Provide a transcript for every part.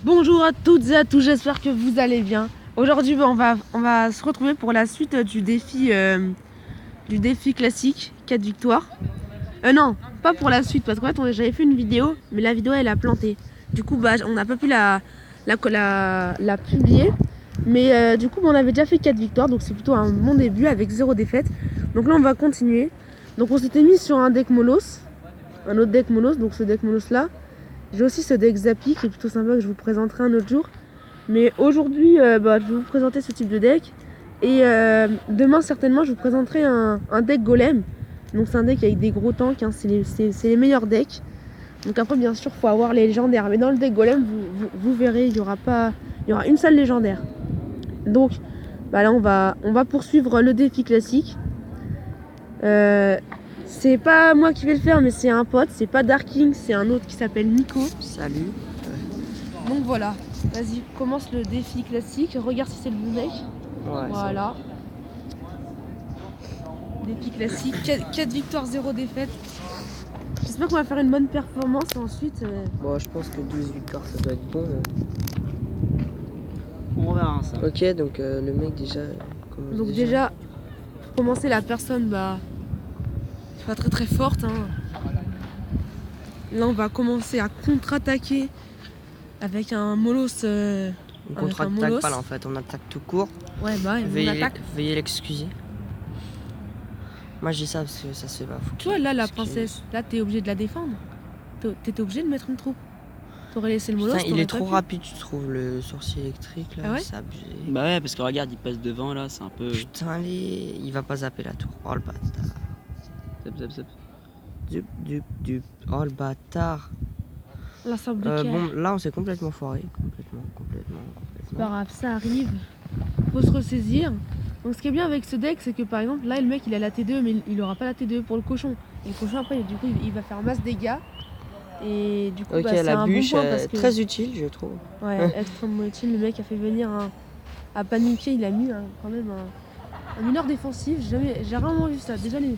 Bonjour à toutes et à tous, j'espère que vous allez bien. Aujourd'hui, on va se retrouver pour la suite du défi classique, 4 victoires. Non, pas pour la suite, parce qu'en fait, j'avais fait une vidéo, mais la vidéo, elle a planté. Du coup, on n'a pas pu la publier. Mais du coup, on avait déjà fait 4 victoires, donc c'est plutôt un bon début avec 0 défaite. Donc là, on va continuer. Donc on s'était mis sur un deck Molos, un autre deck Molos, donc ce deck Molos là. J'ai aussi ce deck Zappy qui est plutôt sympa que je vous présenterai un autre jour. Mais aujourd'hui, je vais vous présenter ce type de deck. Et demain, certainement, je vous présenterai un deck Golem. Donc c'est un deck avec des gros tanks, hein, c'est les meilleurs decks. Donc après, bien sûr, il faut avoir les légendaires. Mais dans le deck Golem, vous verrez, il y aura une seule légendaire. Donc là, on va poursuivre le défi classique. C'est pas moi qui vais le faire, mais c'est un pote, c'est pas Darking, c'est un autre qui s'appelle Nico. Salut. Donc voilà, vas-y, commence le défi classique, regarde si c'est le bon deck. Ouais, voilà. Défi classique, 4 victoires, 0 défaite. J'espère qu'on va faire une bonne performance et ensuite... Bon, je pense que 12 victoires, ça doit être bon. On verra ça. Ok, donc le mec déjà... Donc déjà, pour commencer, la personne pas très très forte. Hein. Là, on va commencer à contre-attaquer avec un Molos. On contre-attaque pas là en fait, on attaque tout court. Ouais, bah, on attaque. Veuillez l'excuser. Moi je dis ça parce que ça se fait pas. Tu vois, là, la princesse, là, t'es obligé de la défendre. T'étais obligé de mettre une troupe. T'aurais laissé le Molos. Putain, il est trop rapide, tu trouves, le sourcier électrique là. Ah ouais, c'est abusé. Bah ouais, parce que regarde, il passe devant là, c'est un peu. Putain, il va pas zapper la tour. Oh le bâtard. Zap, zap, zap. Dup. Oh le bâtard. Là, ça bloque. Bon, là on s'est complètement foiré. Complètement. C'est pas grave, ça arrive. Faut se ressaisir. Donc, ce qui est bien avec ce deck, c'est que par exemple, là, le mec il a la T2, mais il aura pas la T2 pour le cochon. Et le cochon, après, du coup, il va faire masse dégâts. Et du coup, Ok, c'est la un bûche bon point parce que... très utile, je trouve. Ouais, extrêmement utile. Le mec a fait venir à paniquer. Il a mis quand même un mineur défensif. J'ai rarement vu ça. Déjà les...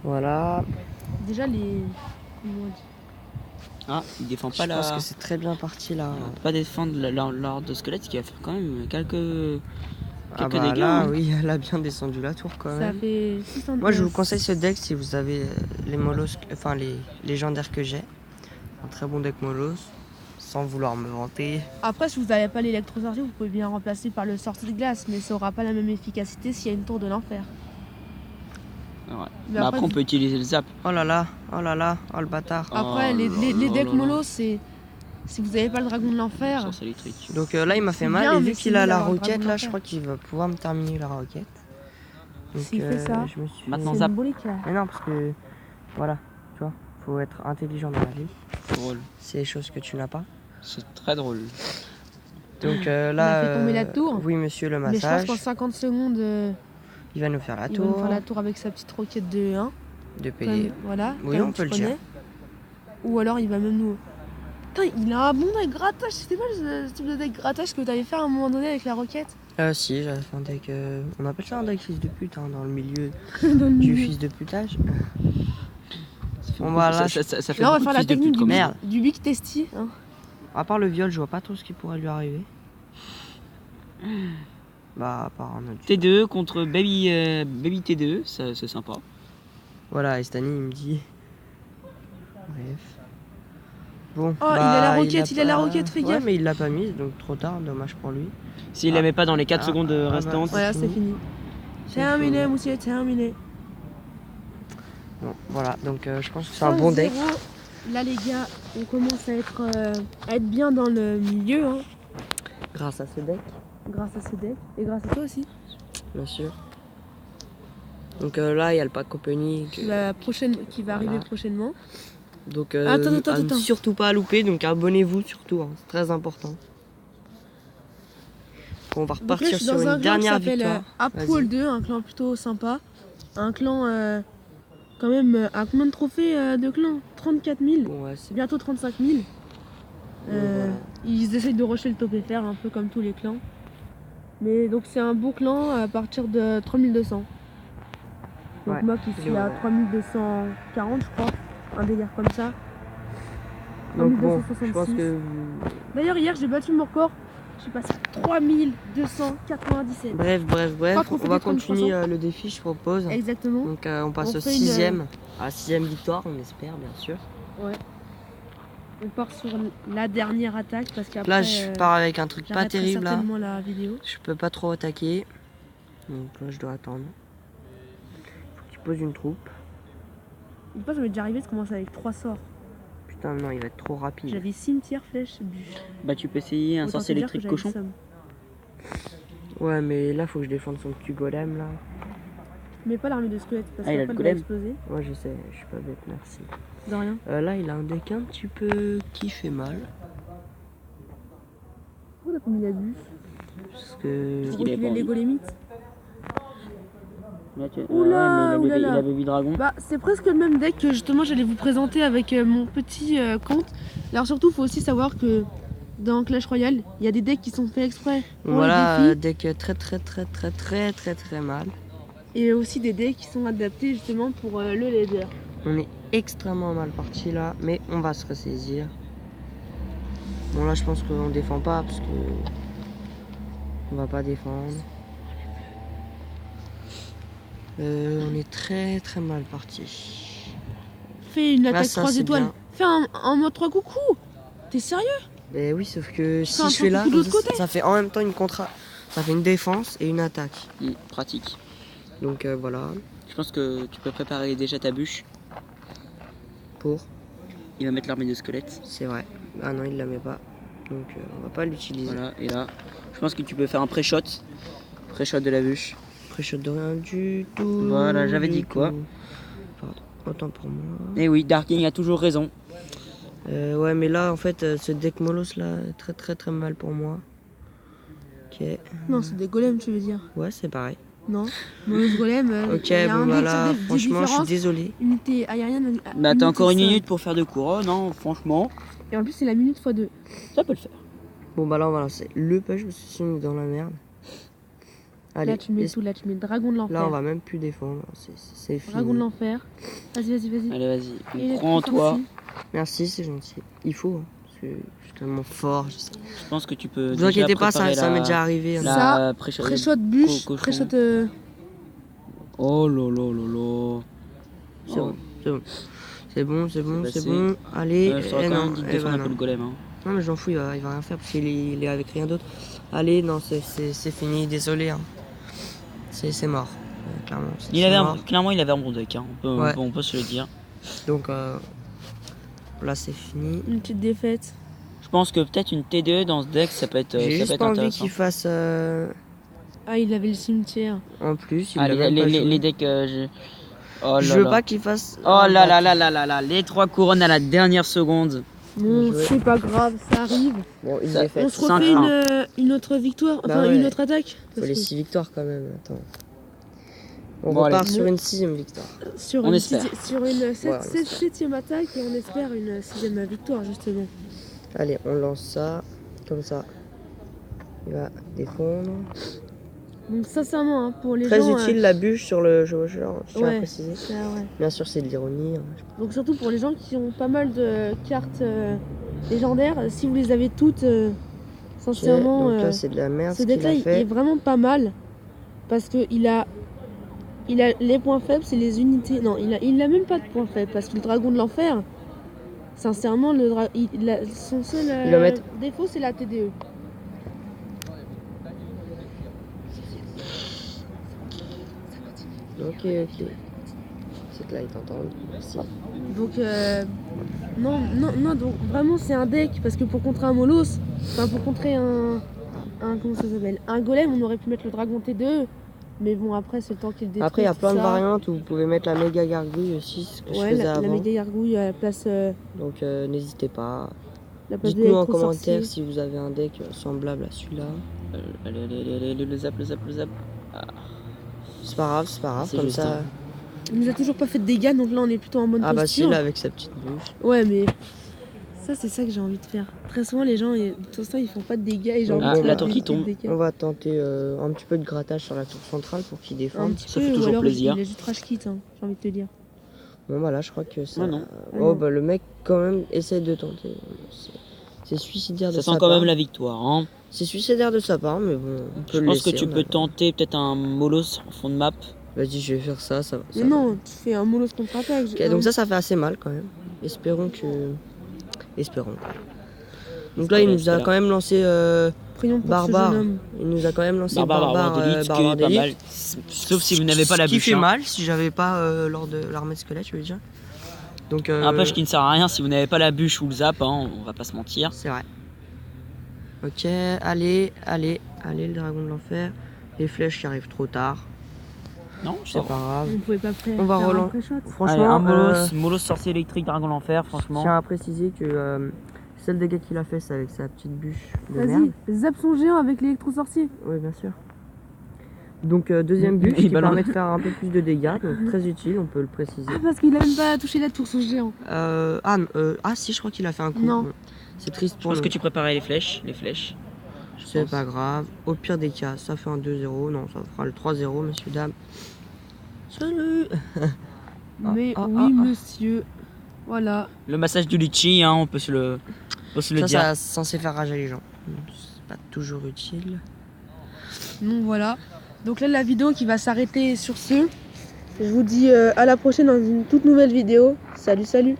Voilà. Déjà les... Comment on dit ? Ah, il défend pas Je pense que c'est très bien parti là. Il va pas défendre l'ordre de squelette qui va faire quand même quelques dégâts. Là, hein. oui, elle a bien descendu la tour quand même. Ça fait 600. Moi je vous conseille ce deck si vous avez les molos, enfin les légendaires que j'ai. Un très bon deck molos, sans vouloir me vanter. Après, si vous n'avez pas l'électrosortie, vous pouvez bien remplacer par le sortie de glace, mais ça aura pas la même efficacité s'il y a une tour de l'enfer. Ouais. Mais Bah après, on peut utiliser le zap. Oh là là, oh le bâtard. Après, les decks molos, c'est si vous n'avez pas le dragon de l'enfer. Source électrique. Donc là il m'a fait mal bien, et mais vu qu'il c'est a mieux la d'avoir le roquette dragon là, de je crois qu'il va pouvoir me terminer la roquette. Donc S'il fait ça, je me suis... Maintenant, c'est zap. symbolique. Mais non parce que voilà, tu vois, faut être intelligent dans la vie. C'est drôle. C'est des choses que tu n'as pas. C'est très drôle. Donc a là, fait tomber la tour. oui monsieur le Mais je pense massage, qu'en 50 secondes, il va nous faire la il va nous tour, faire la tour avec sa petite roquette de 1. de payer. Voilà. Oui, on peut le dire. Ou alors il va même nous... Putain, il a un bon deck grattage. C'était pas ce type de deck grattage que t'avais fait à un moment donné avec la roquette? Si, j'avais fait un deck, on appelle ça un deck fils de pute hein, dans le milieu Dans le du milieu. fils de putage. Bon, voilà. ça fait Là, on va beaucoup faire de la fils de technique pute, comme merde. du Big Testy. Hein. À part le viol, je vois pas trop ce qui pourrait lui arriver. Bah, à part un autre. T2 contre Baby T2, ça, c'est sympa. Voilà, et Stani il me dit. Bref. Bon, Oh, il a la roquette, il a la pas- roquette, fais Ouais, gaffe. mais il l'a pas mise, donc trop tard, dommage pour lui. S'il la met pas dans les 4 Ah, secondes bah, restantes. Voilà, c'est fini. Terminé, monsieur, terminé. Bon, voilà, donc je pense que c'est un bon deck. 5-0. Là, les gars, on commence à être bien dans le milieu, hein, Grâce à ce deck, grâce à ce deck. Et grâce à toi aussi. bien sûr. Donc là, il y a le pack opening. Qui va arriver Voilà. prochainement. Donc Attends. surtout pas à louper, donc abonnez-vous surtout, hein, c'est très important. On va Donc là, je repartir suis sur dans un une clan qui dernière s'appelle victoire. Apple 2, un clan plutôt sympa. Un clan quand même à combien de trophées de clan? 34 000. Bon, ouais, C'est bientôt 35 000. voilà. Ils essayent de rusher le top FR un peu comme tous les clans. Mais donc c'est un beau clan à partir de 3200. Donc Ouais, moi qui suis à voilà. 3240 je crois. Un délire comme ça. Donc bon, je 1266. pense que... D'ailleurs, hier, j'ai battu mon record. Je suis passé à 3297. Bref, Pas trop on fait va des 3300. continuer le défi, je propose. Exactement. Donc on passe On au fait 6ème, à la 6ème victoire, on espère bien sûr. Ouais. On part sur la dernière attaque parce qu'après. Là, je pars avec un truc pas j'arrêterai terrible là. certainement la vidéo. Je peux pas trop attaquer. Donc là, je dois attendre. Faut qu'il pose une troupe. Une fois, ça m'est déjà arrivé de commencer avec 3 sorts. Putain, non, il va être trop rapide. J'avais cimetière, flèche, bûche. Bah, tu peux essayer un Autant sorcier te dire que électrique j'avais cochon. le seum. Ouais, mais là, faut que je défende son petit golem là. Mais pas l'armée de squelettes parce Ah, il a qu'après le elle va golem. exploser. Ouais, je sais, je suis pas bête, merci. De rien. Là, il a un deck un petit peu qui fait mal. Pourquoi t'as pas mis la bûche Parce que. Pour Il est reculer pas les envie. golémites. Là, tu... Oula, ouais, mais il oulala. a baby dragon. Bah, c'est presque le même deck que justement j'allais vous présenter avec mon petit compte. Alors, surtout, faut aussi savoir que dans Clash Royale, il y a des decks qui sont faits exprès pour Voilà, le défi deck très mal. et aussi des decks qui sont adaptés justement pour le leader. On est extrêmement mal parti là, mais on va se ressaisir. Bon, là, je pense qu'on défend pas parce que. On va pas défendre. On est très mal parti. Fais une attaque ça, 3 c'est étoiles. bien. Fais un mode 3 coucou. T'es sérieux? Ben oui, sauf que un si je fais petit là, coup de l'autre comme côté. ça fait en même temps une contra. Ça fait une défense et une attaque. Pratique. Donc voilà, Je pense que tu peux préparer déjà ta bûche. pour. Il va mettre l'armée de squelettes. C'est vrai. Ah non, il la met pas. Donc on va pas l'utiliser. Voilà, et là, je pense que tu peux faire un pré-shot. Pré-shot de la bûche. Pré-shot de rien du tout. Voilà, j'avais du dit quoi. tout. Pardon, autant pour moi. Et oui, Darking a toujours raison. Ouais, mais là, en fait, ce deck Molos là, très mal pour moi. Ok. Non, c'est des golems, tu veux dire. Ouais, c'est pareil. Non. Molos golem. Ok, il y a bon un bah deck là, sur des franchement, je suis différences. désolé. Unité aérienne. Bah, unité t'as encore une sol. minute pour faire deux couronnes, franchement, Et en plus, c'est la minute x2. ça peut le faire. Bon bah là, on va lancer le push parce que sinon, on est dans la merde. Allez, Là, tu mets tout. Là, tu mets dragon de là, l'enfer. on va même plus défendre. C'est fini. Dragon de l'enfer. Vas-y. Allez, vas-y, Et les prends-toi. sorciers. Merci, c'est gentil. Il faut, hein, parce que je suis tellement fort. Je sais. Je pense que tu peux. Vous déjà inquiétez pas, ça préparer m'est déjà arrivé. hein. Ça, La pré-shot. Pré-shot bûche. cochon. Pré-shot. Oh lolo. C'est bon, c'est bon. C'est bon, c'est bon, C'est c'est passé. bon. Allez, Je t'aurais eh quand non, même dit de eh défendre ben un peu non. le golem. Non, mais j'en fous, il va rien faire parce qu'il est avec rien d'autre. Allez, non, c'est fini, désolé. Hein. C'est mort. Clairement. c'est mort. Clairement, il avait un bon deck. Ouais. On peut se le dire. Donc là, c'est fini. Une petite défaite. Je pense que peut-être une T2 dans ce deck, ça peut être, J'ai ça peut juste être pas envie intéressant. qu'il fasse Ah, il avait le cimetière. en plus. Il Ah, l'a même pas joué. les decks. Oh là Je veux là. pas qu'il fasse. Oh là là là là là là, les 3 couronnes à la dernière seconde. Bon, joué. c'est pas grave, ça arrive. Bon, une Ça- défaite. On se Cinq, refait un. une autre victoire, Bah enfin ouais. une autre attaque. Faut Parce les que 6 victoires quand même. Attends. On Bon, repart allez. sur une 6ème victoire. sur On une, espère. sur une Ouais, on septième attaque et on espère une 6ème victoire justement. Allez, on lance ça. Comme ça. Il va défendre. Donc sincèrement, hein, pour les Très gens... utile la bûche sur le chevaucheur, je tiens à ouais. préciser. Ah ouais. Bien sûr, c'est de l'ironie. hein. Donc surtout pour les gens qui ont pas mal de cartes légendaires, si vous les avez toutes, Ok, sincèrement, donc là, c'est de la merde ce ce qu'il deck-là a il est fait. vraiment pas mal parce que il a les points faibles, c'est les unités. Non, il a même pas de points faibles parce que le dragon de l'enfer, sincèrement, son seul Il va mettre- défaut c'est la TDE. Ok. Cette là, il t'entend. Merci. Donc non, donc vraiment c'est un deck parce que pour contrer un Molos, enfin pour contrer un comment ça s'appelle, un golem, on aurait pu mettre le dragon T2, mais bon après c'est le temps qu'il détruit. Après, il y a tout plein de ça. variantes où vous pouvez mettre la méga gargouille aussi, ce que je Ouais, faisais la avant. méga gargouille à la place, Donc n'hésitez pas. la place de Dites-nous en l'électro-sorcier. commentaire si vous avez un deck semblable à celui-là. Allez, le zap. C'est pas grave, C'est comme juste ça. Il nous a toujours pas fait de dégâts, donc là on est plutôt en bonne Ah bah si, posture. là, avec sa petite bûche. Ouais, mais ça c'est ça que j'ai envie de faire. Très souvent les gens, de toute façon ils font pas de dégâts et j'ai envie Ah, de faire la tour des- qui des tombe. dégâts. On va tenter un petit peu de grattage sur la tour centrale pour qu'il Un défende. petit Ça peu, fait ou toujours alors plaisir. il a juste rage kit, hein, j'ai envie de te dire. Bon bah là je crois que ça... Non, non. Oh bah le mec quand même essaie de tenter. C'est suicidaire de Ça sa sent part. quand même la victoire. Hein. C'est suicidaire de sa part mais bon, on peut Je le pense que laisser, tu on peux attend. tenter peut-être un molos en fond de map. Vas-y je vais faire ça, ça Mais va. non, tu fais un molos contre-attaque. Ok, donc ça fait assez mal quand même. Espérons que... Espérons. Donc là il nous a quand même lancé Prions pour Barbare. ce jeune homme. Il nous a quand même lancé Barbare d'élite, ce qui Barbare est pas d'élite. mal. Sauf si vous n'avez pas la Ce qui bûche. fait hein. mal si j'avais pas lors de l'armée de squelette je veux dire. Donc Un push qui ne sert à rien si vous n'avez pas la bûche ou le zap, hein, on va pas se mentir. c'est vrai. Ok, allez, le dragon de l'enfer. Les flèches qui arrivent trop tard. Non, C'est pas grave. On pouvait pas faire On va faire un relancer. pré-shot. Allez, Franchement, un molos sorcier électrique dragon l'enfer, je franchement. tiens à préciser que celle dégâts qu'il a fait, c'est avec sa petite bûche de Vas-y, merde. zap son géant avec l'électro-sorcier. Oui, bien sûr. Donc deuxième bûche Il qui balance. permet de faire un peu plus de dégâts, donc très utile, on peut le préciser. Ah, parce qu'il a même pas touché la tour, son géant. Ah si, je crois qu'il a fait un coup. Non. Bon, c'est triste Je pour pense nous. que tu préparais les flèches. Je C'est pense. pas grave. Au pire des cas, ça fait un 2-0. Non, ça fera le 3-0, messieurs, dames. Salut. Mais ah, oui, ah. monsieur. Voilà. Le massage du litchi, hein, on peut se le dire. Ça, c'est censé faire rager les gens. C'est pas toujours utile. Donc voilà. Donc là, la vidéo qui va s'arrêter sur ce. Je vous dis à la prochaine dans une toute nouvelle vidéo. Salut, salut.